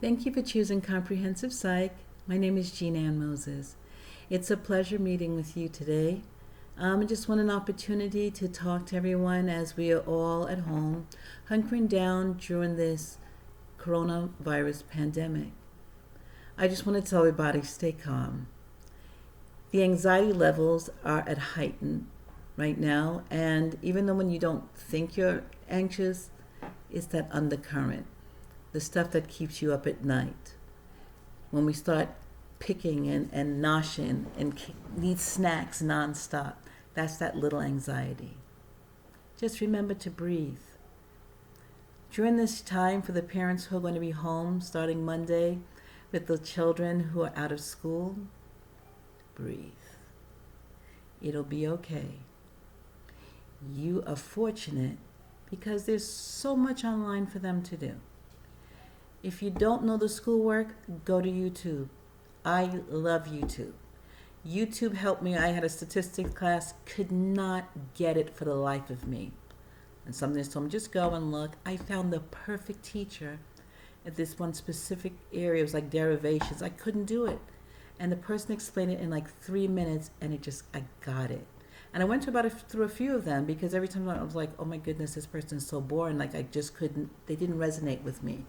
Thank you for choosing Comprehensive Psych. My name is Jean Ann Moses. It's a pleasure meeting with you today. I just want an opportunity to talk to everyone as we are all at home, hunkering down during this coronavirus pandemic. I just want to tell everybody, stay calm. The anxiety levels are at heightened right now, and even though when you don't think you're anxious, it's that undercurrent, the stuff that keeps you up at night. When we start picking and noshing and need snacks nonstop, that's that little anxiety. Just remember to breathe. During this time, for the parents who are going to be home starting Monday with the children who are out of school, breathe. It'll be okay. You are fortunate because there's so much online for them to do. If you don't know the schoolwork, go to YouTube. I love YouTube. YouTube helped me. I had a statistics class, could not get it for the life of me. And somebody just told me, just go and look. I found the perfect teacher at this one specific area. It was like derivations. I couldn't do it. And the person explained it in like 3 minutes, and I got it. And I went through a few of them because every time I was like, oh my goodness, this person's so boring. Like I just couldn't, they didn't resonate with me.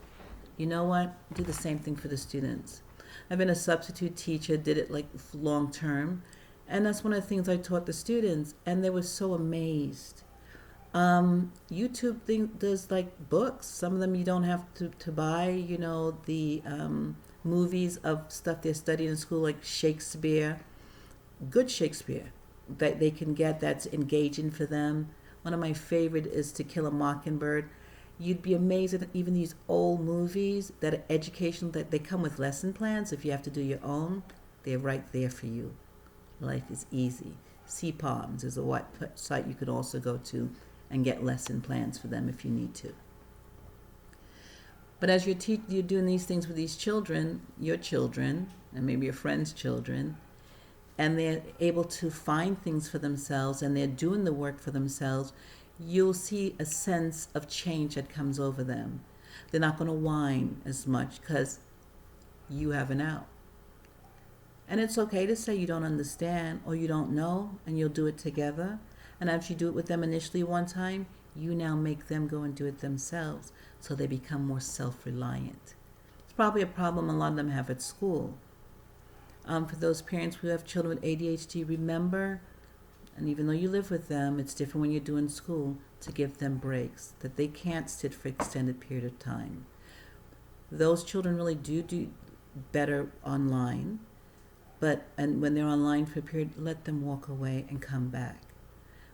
You know what? Do the same thing for the students. I've been a substitute teacher, did it like long term. And that's one of the things I taught the students. And they were so amazed. YouTube does like books. Some of them you don't have to buy, the movies of stuff they're studying in school, like Shakespeare, good Shakespeare that they can get that's engaging for them. One of my favorite is To Kill a Mockingbird. You'd be amazed at even these old movies that are educational, that they come with lesson plans. If you have to do your own, they're right there for you. Life is easy. CPAS is a site you could also go to and get lesson plans for them if you need to. But as you're doing these things with these children, your children, and maybe your friends' children, and they're able to find things for themselves and they're doing the work for themselves, you'll see a sense of change that comes over them. They're not going to whine as much because you have an out. And it's okay to say you don't understand or you don't know, and you'll do it together. And after you do it with them initially one time, you now make them go and do it themselves so they become more self-reliant. It's probably a problem a lot of them have at school. For those parents who have children with ADHD, remember, and even though you live with them, it's different when you're doing school, to give them breaks, that they can't sit for extended period of time. Those children really do better online, and when they're online for a period, let them walk away and come back.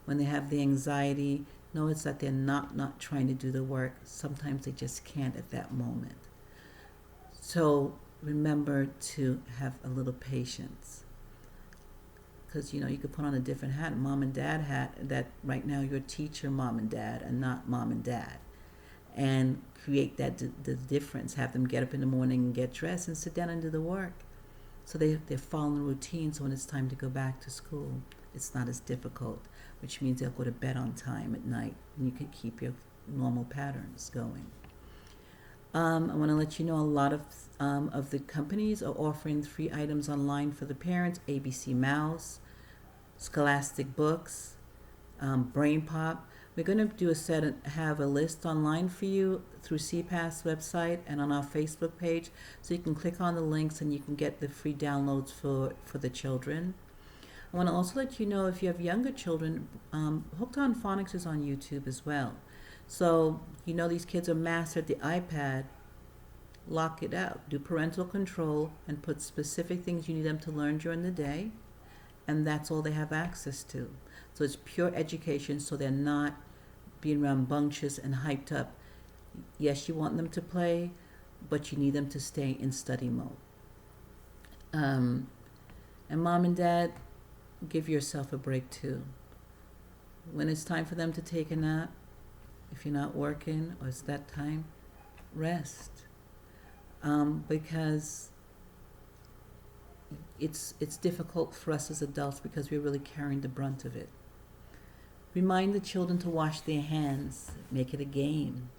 When they have the anxiety, know it's that they're not trying to do the work. Sometimes they just can't at that moment. So remember to have a little patience. Because, you could put on a different hat, mom and dad hat, that right now you're teacher, mom and dad, and not mom and dad. And create the difference. Have them get up in the morning and get dressed and sit down and do the work. So they're following the routine, so when it's time to go back to school, it's not as difficult, which means they'll go to bed on time at night, and you can keep your normal patterns going. I want to let you know a lot of the companies are offering free items online for the parents. ABC Mouse, Scholastic Books, Brain Pop. We're going to have a list online for you through CPAS website and on our Facebook page, so you can click on the links and you can get the free downloads for the children. I want to also let you know, if you have younger children, Hooked on Phonics is on YouTube as well. So, these kids are mastered the iPad. Lock it out. Do parental control and put specific things you need them to learn during the day. And that's all they have access to. So it's pure education, so they're not being rambunctious and hyped up. Yes, you want them to play, but you need them to stay in study mode. And mom and dad, give yourself a break too. When it's time for them to take a nap, if you're not working or it's that time, rest. Because it's difficult for us as adults because we're really carrying the brunt of it. Remind the children to wash their hands. Make it a game.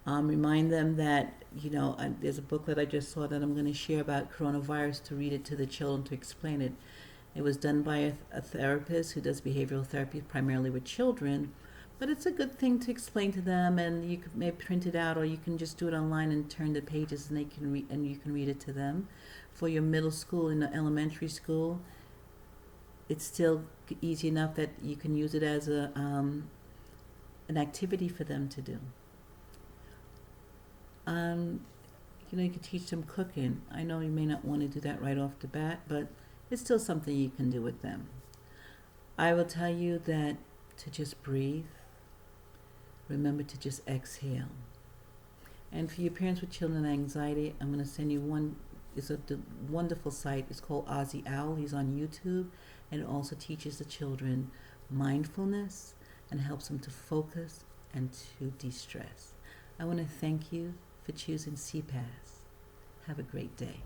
Remind them that, there's a book that I just saw that I'm going to share about coronavirus, to read it to the children, to explain it. It was done by a therapist who does behavioral therapy primarily with children, but it's a good thing to explain to them, and you can maybe print it out, or you can just do it online and turn the pages, and they can read, and you can read it to them. For your middle school and elementary school, it's still easy enough that you can use it as an activity for them to do. You can teach them cooking. I know you may not want to do that right off the bat, but it's still something you can do with them. I will tell you that to just breathe. Remember to just exhale. And for your parents with children with anxiety, I'm going to send you one. It's a wonderful site. It's called Ozzy Owl. He's on YouTube, and it also teaches the children mindfulness and helps them to focus and to de-stress. I want to thank you for choosing CPAS. Have a great day.